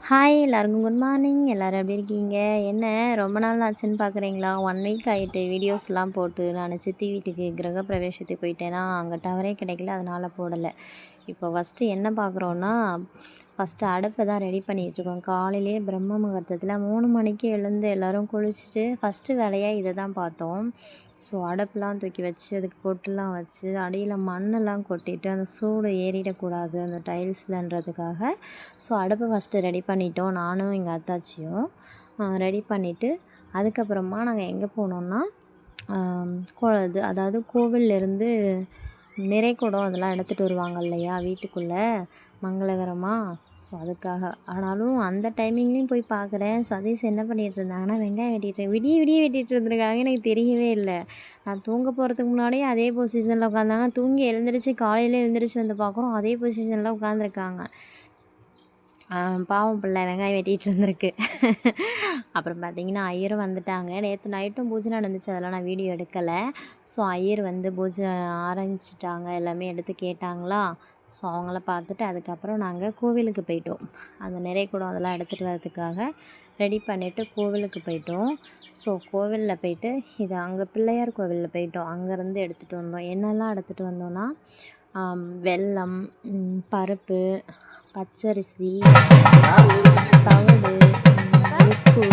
Hi எல்லாருக்கும் good morning. எல்லோரும் எப்படி இருக்கீங்க? என்ன ரொம்ப நாள் ஆச்சுன்னு பார்க்குறீங்களா? 1 வீக் ஆகிட்டு வீடியோஸ்லாம் போட்டு. நான் சித்தி வீட்டுக்கு கிரகப்பிரவேசத்துக்கு போயிட்டேன்னா அங்கே டவரே கிடைக்கல, அதனால் போடலை. இப்போ ஃபஸ்ட்டு என்ன பார்க்குறோன்னா, ஃபஸ்ட்டு அடுப்பை தான் ரெடி பண்ணிகிட்ருக்கோம். காலையிலேயே பிரம்ம முகூர்த்தத்தில் 3 மணிக்கு எழுந்து எல்லோரும் குளிச்சுட்டு ஃபஸ்ட்டு வேலையாக இதை தான் பார்த்தோம். ஸோ அடுப்புலாம் தூக்கி வச்சு அதுக்கு பொட்டுலாம் வச்சு அடியில் மண்ணெல்லாம் கொட்டிட்டு அந்த சூடு ஏறிடக்கூடாது அந்த டைல்ஸ்லன்றதுக்காக. ஸோ அடுப்பை ஃபஸ்ட்டு ரெடி பண்ணிட்டோம், நானும் எங்கள் அத்தாச்சியும் ரெடி பண்ணிவிட்டு அதுக்கப்புறமா நாங்கள் எங்கே போனோம்னா இது அதாவது கோவில்லேருந்து நிறைகுடம் அதெல்லாம் எடுத்துகிட்டு வருவாங்க இல்லையா வீட்டுக்குள்ளே மங்களகரமாக. ஸோ அதுக்காக ஆனாலும் அந்த டைமிங்லேயும் போய் பார்க்குறேன், சதீஷ் என்ன பண்ணிகிட்டு இருந்தாங்கன்னா வெங்காயம் வெட்டிட்டு விடிய விடிய வெட்டிகிட்டு இருந்திருக்காங்க. எனக்கு தெரியவே இல்லை. நான் தூங்க போகிறதுக்கு முன்னாடியே அதே பொசிஷனில் உட்காந்தாங்க. தூங்கி எழுந்திரிச்சு காலையில் எழுந்திரிச்சு வந்து பார்க்குறோம் அதே பொசிஷனில் உட்காந்துருக்காங்க. பாவம் பிள்ளை வெங்காயம் வெட்டிகிட்டு இருந்திருக்கு. அப்புறம் பார்த்திங்கன்னா ஐயரும் வந்துட்டாங்க. நேற்று நைட்டும் பூஜை நடந்துச்சு, அதெல்லாம் நான் வீடியோ எடுக்கலை. ஸோ ஐயர் வந்து பூஜை ஆரம்பிச்சிட்டாங்க, எல்லாமே எடுத்து கேட்டாங்களா. ஸோ அவங்கள பார்த்துட்டு அதுக்கப்புறம் நாங்கள் கோவிலுக்கு போயிட்டோம். அந்த நிறைகுடம் அதெல்லாம் எடுத்துகிட்டு வரதுக்காக ரெடி பண்ணிவிட்டு கோவிலுக்கு போயிட்டோம். ஸோ கோவிலில் போயிட்டு இது அங்கே பிள்ளையார் கோவிலில் போயிட்டோம். அங்கேருந்து எடுத்துகிட்டு வந்தோம். என்னெல்லாம் எடுத்துகிட்டு வந்தோன்னா வெல்லம், பருப்பு, பச்சரிசி, தவிடு, உப்பு,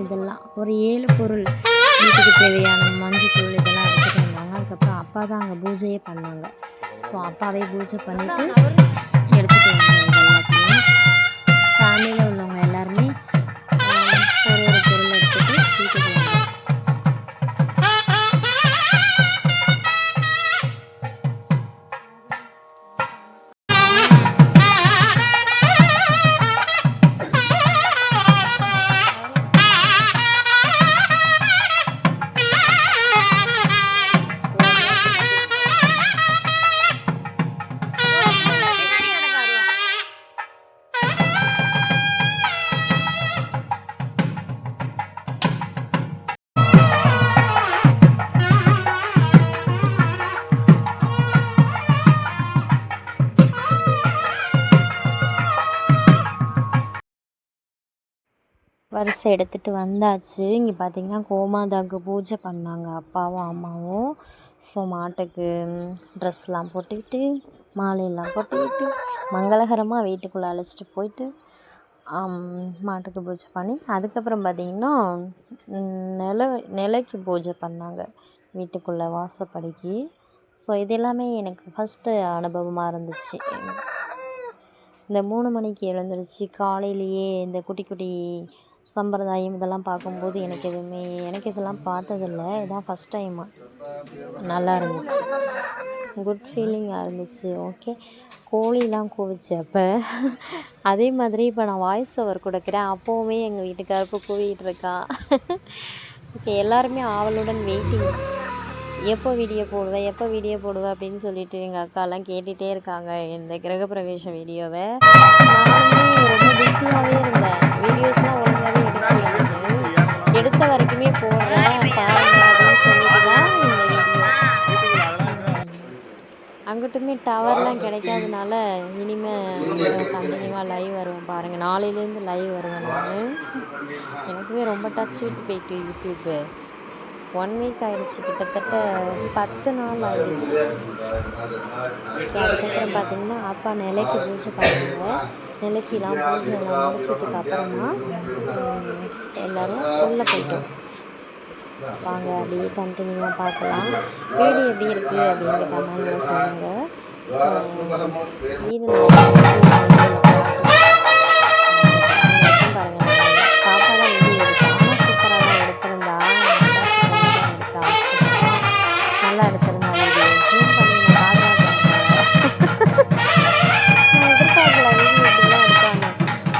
இதெல்லாம் ஒரு 7 பொருள் வீட்டுக்கு தேவையான மஞ்சள் இதெல்லாம் எடுத்துகிட்டு வந்தாங்க. அதுக்கப்புறம் அப்பா தான் அங்கே பூஜையே பண்ணாங்க. ஸோ அப்பாவே பூஜை பண்ணிவிட்டு எடுத்துகிட்டு வந்தாங்க. இது எல்லாத்தையும் ஃபேமிலியில் உள்ளவங்க எல்லாருமே ஒரு பொருள் எடுத்துகிட்டு வீட்டுக்கு வந்தாங்க. வரிசை எடுத்துகிட்டு வந்தாச்சு. இங்கே பார்த்திங்கன்னா கோமாதாவுக்கு பூஜை பண்ணாங்க அப்பாவும் அம்மாவும். ஸோ மாட்டுக்கு ட்ரெஸ்லாம் போட்டுக்கிட்டு மாலையெல்லாம் போட்டுக்கிட்டு மங்களகரமாக வீட்டுக்குள்ளே அழைச்சிட்டு போயிட்டு மாட்டுக்கு பூஜை பண்ணி அதுக்கப்புறம் பார்த்திங்கன்னா நிலைக்கு பூஜை பண்ணாங்க வீட்டுக்குள்ளே வாசப்படிக்கு. ஸோ இது எல்லாமே எனக்கு ஃபஸ்ட்டு அனுபவமாக இருந்துச்சு. இந்த 3 மணிக்கு எழுந்திரிச்சு காலையிலேயே இந்த குட்டி குட்டி சம்பிரதாயம் இதெல்லாம் பார்க்கும்போது எனக்கு இதெல்லாம் பார்த்ததில்ல, இதான் ஃபஸ்ட் டைமாக. நல்லா இருந்துச்சு, குட் ஃபீலிங்காக இருந்துச்சு. ஓகே, கோழிலாம் கூவிச்சு அப்போ. அதே மாதிரி இப்போ நான் வாய்ஸ் ஓவர் கொடுக்குறேன், அப்போவுமே எங்கள் வீட்டுக்காரப்பு கூவிகிட்டு இருக்கா. ஓகே, எல்லாருமே ஆவலுடன் வெயிட்டிங், எப்போ வீடியோ போடுவேன் அப்படின்னு சொல்லிட்டு எங்கள் அக்காலாம் கேட்டுகிட்டே இருக்காங்க இந்த கிரகப்பிரவேச வீடியோவை. நானுமே ரொம்ப பிஸியாகவே இருந்தேன், வீடியோஸ்லாம் ஒழுங்காகவே எடுத்த வரைக்குமே போடுறேன் பாருங்க அப்படின்னு சொல்லிட்டு தான் இந்த வீடியோ. அங்கிட்டுமே டவர்லாம் கிடைக்காதனால இனிமேல் கண்டினியூவாக லைவ் வருவேன் பாருங்கள். நாளையிலேருந்து லைவ் வருவேன் நான். எனக்குமே ரொம்ப டச் விட்டு போயிட்டு யூடியூப்பு 1 வீக் ஆகிடுச்சு, கிட்டத்தட்ட 10 நாள் ஆகிடுச்சு. அதுக்கப்புறம் பார்த்திங்கன்னா அப்பா நிலைக்கு பூஜை பண்ணாங்க. நிலைக்கெலாம் பூஜைலாம் முடிச்சதுக்கு அப்புறமா எல்லோரும் உள்ளே போயிட்டோம். வாங்க அப்படியே கண்டினியூவாக பார்க்கலாம். வீடியோ எப்படி இருக்குது அப்படின்னு கமெண்டில் சொல்லுங்கள். வீடு பாருங்கள், பாப்பா தான் வீடியோ எடுத்தேன், ஆனால் சூப்பராக தான் எடுத்திருந்தா, நல்லா எடுத்திருந்தா வீடியோ. ஜூம் பண்ணி நான் எதிர்பார்க்கல வீடியோ இப்படிலாம் எடுத்தாங்க.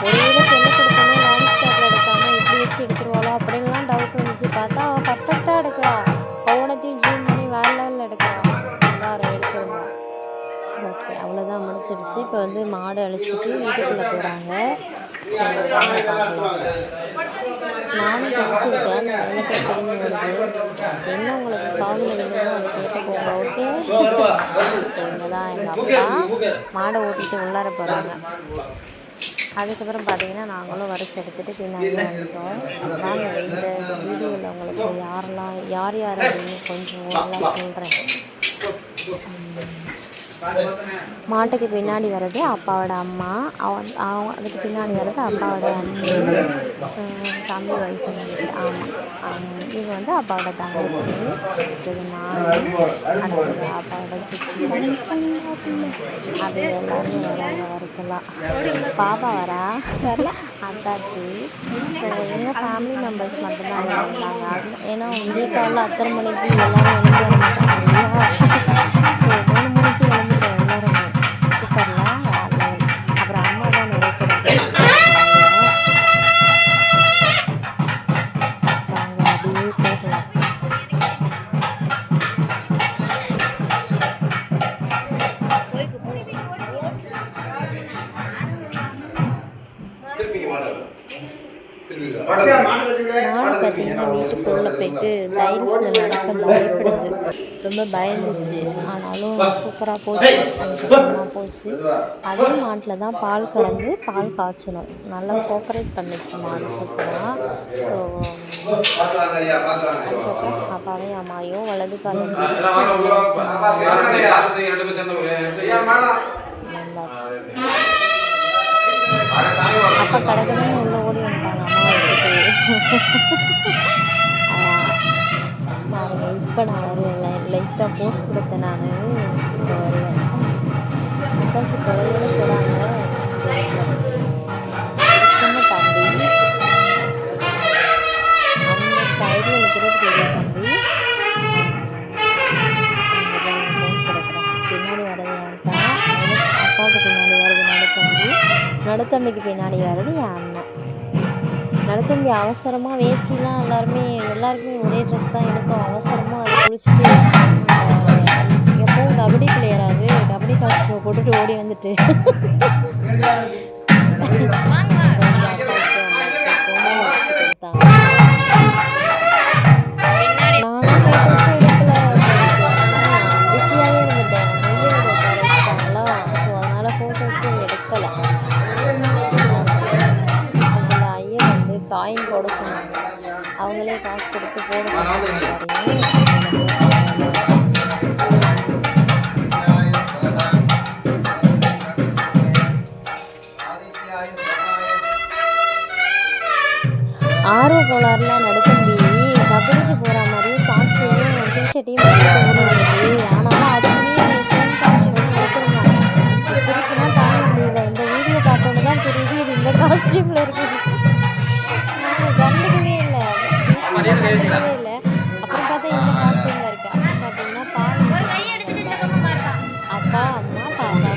ஒரு வீடியோ சொல்லி கொடுத்தோன்னே லேண்ட்ஸ்கேப்பில் எடுக்காமல் இப்படி வச்சு எடுத்துருவாளோ அப்படின்லாம் டவுட் வந்துச்சு. பார்த்தா அவள் பர்ஃபெக்டாக எடுக்கிறான், ஒவ்வொன்றத்தையும் ஜூம் பண்ணி வேறு லெவலில் எடுக்கிறான், நல்லா எடுத்துருந்தான். ஓகே, அவ்வளோதான் முடிச்சிடுச்சு. இப்போ வந்து மாடு அழைச்சிட்டு வீட்டுக்குள்ளே போகிறாங்க. நானும் பேசியிருக்கேன், எனக்கு தெரிஞ்சு வருது என்ன உங்களுக்கு காதில் இருந்ததோ அதை கேட்டுக்கோங்க. ஓகே, இவங்க தான் எங்கள் அப்பா மாடை ஓட்டிகிட்டு உள்ளார போகிறாங்க. அதுக்கப்புறம் பார்த்தீங்கன்னா நாங்களும் வரிசை எடுத்துகிட்டு பின்னாடி வந்துட்டோம். வாங்க இந்த வீடியோவில் உங்களுக்கு யார் அப்படின்னு கொஞ்சம் ஓரளவு சொல்கிறேன். மாட்டுக்கு பின்னாடி வர்றது அப்பாவோட அம்மா, அதுக்கு பின்னாடி வர்றது அப்பாவோட அண்ணி, தம்பி ஒய்ஃப் ஆமாம், இது வந்து அப்பாவோட தங்கச்சி, அடுத்தது நான், அடுத்தது அப்பாவோட சித்தி, அது எல்லாருமே வராங்க வரிசலாம். பாப்பா வரா, அத்தாச்சி. ஸோ எங்கள் ஃபேமிலி மெம்பர்ஸ் மட்டும்தான் வந்தாங்க. ஏன்னா விடிய காலையில் அத்தனை மணிக்கு எல்லாரும் எழுந்து வர மாட்டாங்க இல்லையா. ஸோ 3 மணிக்கு எழுந்துட்டோம் எல்லாருமே. சூப்பரில் அப்புறம் அம்மா தான் நிறைய பேர் வாங்க அப்படியே போகலாம். மாடு பார்த்தீங்கன்னா வீட்டுக்குள்ளே போயிட்டு டைல்ஸில் நடக்க பயப்படுது, ரொம்ப பயந்துச்சு. ஆனாலும் சூப்பராக போச்சு, சூப்பராக போச்சு. அதே மாட்டில் தான் பால் கறந்து பால் காய்ச்சணும், நல்லா கோஆப்ரேட் பண்ணிச்சு மாடு சூப்பராக. ஸோ அதுக்கப்புறம் அப்பாவையும் அம்மாவையும் வலது காலம் வந்தாச்சு. அப்போ கடகடன்னு உள்ள ஓடி வந்துட்டாங்க அம்மா வச்சுட்டு. இப்போ நான் வருவேன், லைட்டாக போஸ்ட் கொடுத்தேன் நான், இப்போ வருவேன். அத்தாச்சி குறையோட போகிறாங்க. சின்ன தம்பி அந்த சைடில் இருக்கிறது பெரிய தம்பி, பின்னாடி வர்றது தான் அப்பாவுக்கு பின்னாடி வர்றது நடுத்தம்பிக்கு பின்னாடி வர்றது என் அண்ணன். நடுத்தம்பி அவசரமாக வேஷ்டிலாம் எல்லாருக்குமே ஒரே ட்ரெஸ் தான் எடுத்தோம். அவசரமாக அதை குளிச்சுட்டு எப்போவும் கபடி பிளேயராது கபடி காஸ்டியூம் போட்டுட்டு ஓடி வந்துட்டு கொடுத்தாங்க. பிஸியாகவே இருந்துட்டேன், குறைச்சிட்டாங்களா. ஸோ அதனால் ஃபோட்டோஸும் எடுக்கலை. அதில் ஐயா வந்து காயின் போட சொன்னாங்க, அவங்களே காசு கொடுத்து போட சொன்னாங்க. ஆர்வ கோளாறுலாம் நடுத்தம்பி கபடிக்கு போகிற மாதிரியே சாக்ஸையும் டிஷர்ட்டையும் வந்துச்சு. ஆனாலும் அதுக்குமே சேம் காஸ்டியூம் எடுத்துருந்தாங்க. சிரிப்புனா தாங்க முடியல. இந்த வீடியோ பார்த்தோன்னு தான் தெரியுது இது இந்த காஸ்டியூமில் இருக்குது. கண்டுக்கவே இல்லை. அப்புறம் பார்த்தா இந்த காஸ்டியூமில் இருக்குது. அப்புறம் பார்த்தீங்கன்னா அப்பா அம்மா தாத்தா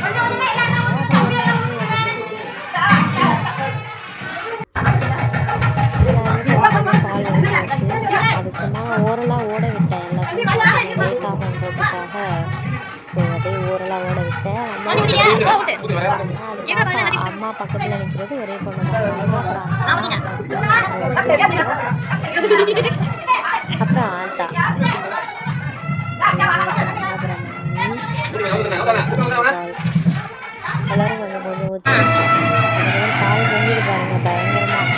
பால் எடுத்தாச்சு. அது சும்மா ஓரலாக ஓட விட்டேன், எல்லாத்தையும் லேட் ஆகுன்றதுக்காக. ஸோ அப்படியே ஓரலாக ஓட விட்டேன். அம்மா பக்கத்தில் நிற்கிறது ஒரே பொண்ணு தான். அப்புறம் ஆத்தா, எல்லாரும் கொஞ்சம் ஊற்றிடுச்சு. பால் பொங்கிட்டு பாருங்க பயங்கரமாக.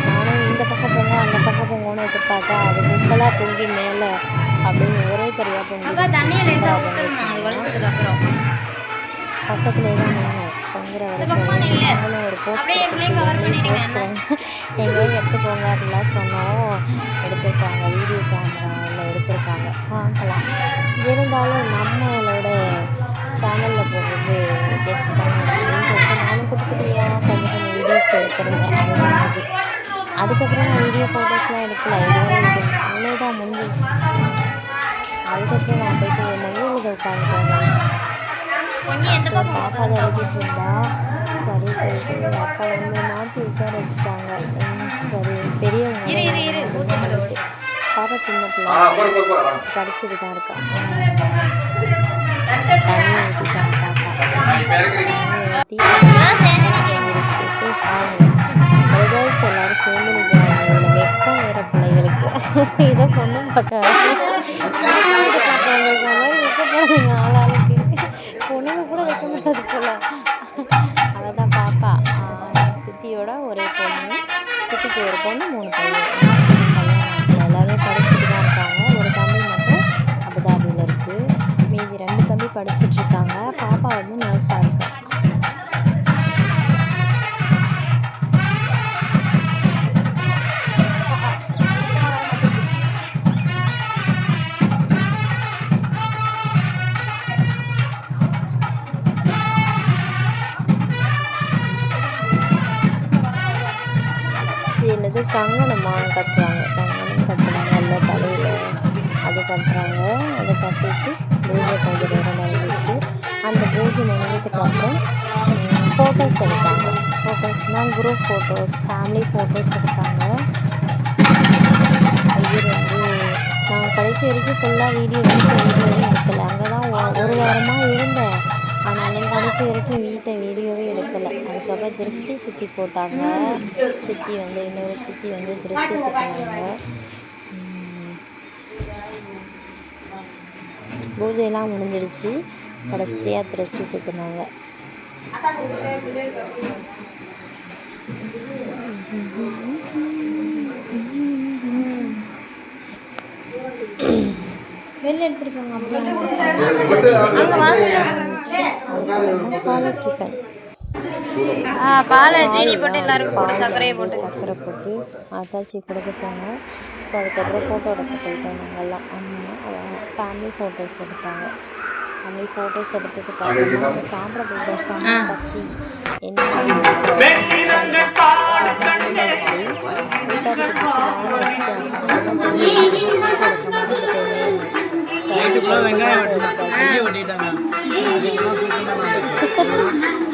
நானும் இந்த பக்கம் போங்க அந்த பக்கம் போங்கன்னு எதிர்பார்த்தா அது கும்பலாக பொங்கி மேலே அப்படின்னு ஒரே கறியாக பொங்கி பக்கத்துலேயே தான் நின்னோம் பொங்குற வரைக்கும். ஒரு போஸ்ட் எங்கேயும் எடுத்துக்கோங்க அப்படிலாம் சொன்னோம். எடுத்துருக்காங்க, வீடியோ கேமராவில் எடுத்திருக்காங்க, பார்க்கலாம். இருந்தாலும் நம்மளோட சேனலில் போகிறது கெட் பண்ணணும் அப்படின்னு சொல்லிட்டு நானும் குட்டியாக கொஞ்சம் வீடியோஸ் எடுத்துருந்தேன். அதுக்கப்புறம் நான் வீடியோ ஃபோட்டோஸ்லாம் எடுக்கல, அவ்வளோதான் முடிஞ்சிச்சு. அதுக்கப்புறம் நான் போயிட்டு மொழியில் உட்காந்துட்டேன். பாப்பா தான் எழுதிட்டு இருந்தா. சரி சொல்லிட்டு அப்பா வந்து மாட்டி உட்கார வச்சுட்டாங்க. சரி பெரியவங்க பாப்பா சின்ன பிள்ளை படிச்சுட்டு தான் இருக்கா. தண்ணி ஊற்றிட்டாங்க பாப்பா. பிரதர்ஸ் எல்லாரும் சேர்ந்து நிற்கிறாங்க. இதில் வெக்கம் வேற பிள்ளைகளுக்கு. இதை பொண்ணும் பார்க்க பார்க்குறவங்களுக்கு மாதிரி வைக்கப்படாதுங்க ஆளாளுக்கு. பொண்ணுங்க கூட வைக்க முடியாது போல. அவள் தான் பாப்பா. சித்தியோட ஒரே பொண்ணு, சித்திக்கு ஒரு பொண்ணு 3 பையன். எல்லாமே படிச்சுட்டு தான் இருக்காங்க. ஒரு தம்பி மட்டும் அபுதாபியில் இருக்குது. மீதி 2 தம்பி படிச்சுட்ருக்காங்க. பாப்பா வந்து நர்ஸாக இருக்கா. என்னது கங்கணமா கட்டுறாங்க, கங்கணம் கட்டுறாங்க எல்லா தலையில், அது கட்டுறாங்க. அதை கட்டிட்டு பூஜை கொஞ்சம் நேரம் நடந்துச்சு. அந்த பூஜை நினைவதுக்கு அப்புறம் ஃபோட்டோஸ் எடுத்தாங்க. ஃபோட்டோஸ்னால் குரூப் ஃபோட்டோஸ், ஃபேமிலி ஃபோட்டோஸ் எடுத்தாங்க. இது வந்து நான் கடைசி வரைக்கும் ஃபுல்லாக வீடியோ வீடியோவே எடுக்கலை. அங்கே தான் ஒரு வாரமாக இருந்தேன். ஆனாலும் கடைசி வரைக்கும் வீடியோவே எடுக்கலை. அதுக்கப்புறம் திருஷ்டி சுற்றி போட்டாங்க. சித்தி வந்து இன்னொரு சித்தி வந்து திருஷ்டி சுற்றினாங்க. பூஜையெல்லாம் முடிஞ்சிடுச்சு. கடைசியாக திருஷ்டி சுற்றினாங்க. வெளில எடுத்துருக்காங்க. பாலை ஜீனி போட்டு எல்லாரும் போட்டு சர்க்கரை போட்டு ஆத்தாச்சி கொடுக்க சொன்னோம். ஸோ அதுக்கப்புறம் ஃபோட்டோ எடுக்க போயிட்டோம். நாங்கள்லாம் ஃபேமிலி ஃபோட்டோஸ் எடுத்தாங்க. ஃபேமிலி ஃபோட்டோஸ் எடுத்ததுக்கு அப்புறமா சாப்பிட போயிட்டோம். சாப்பிட பசி என்ன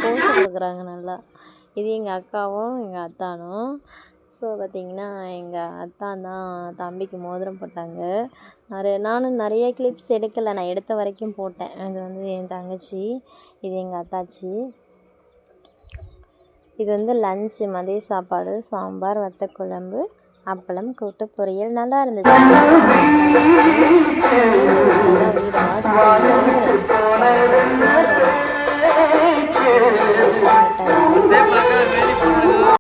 போஸ் கொடுக்குறாங்க நல்லா. இது எங்கள் அக்காவும் எங்கள் அத்தானும். ஸோ பார்த்திங்கன்னா எங்கள் அத்தான் தான் தம்பிக்கு மோதிரம் போட்டாங்க. நானும் நிறைய கிளிப்ஸ் எடுக்கலை, நான் எடுத்த வரைக்கும் போட்டேன். அது வந்து என் தங்கச்சி, இது எங்கள் அத்தாச்சி. இது வந்து லஞ்சு, மதிய சாப்பாடு, சாம்பார், வத்த குழம்பு, அப்பளம், கூட்டு பொரியல் நல்லா இருந்துச்சு.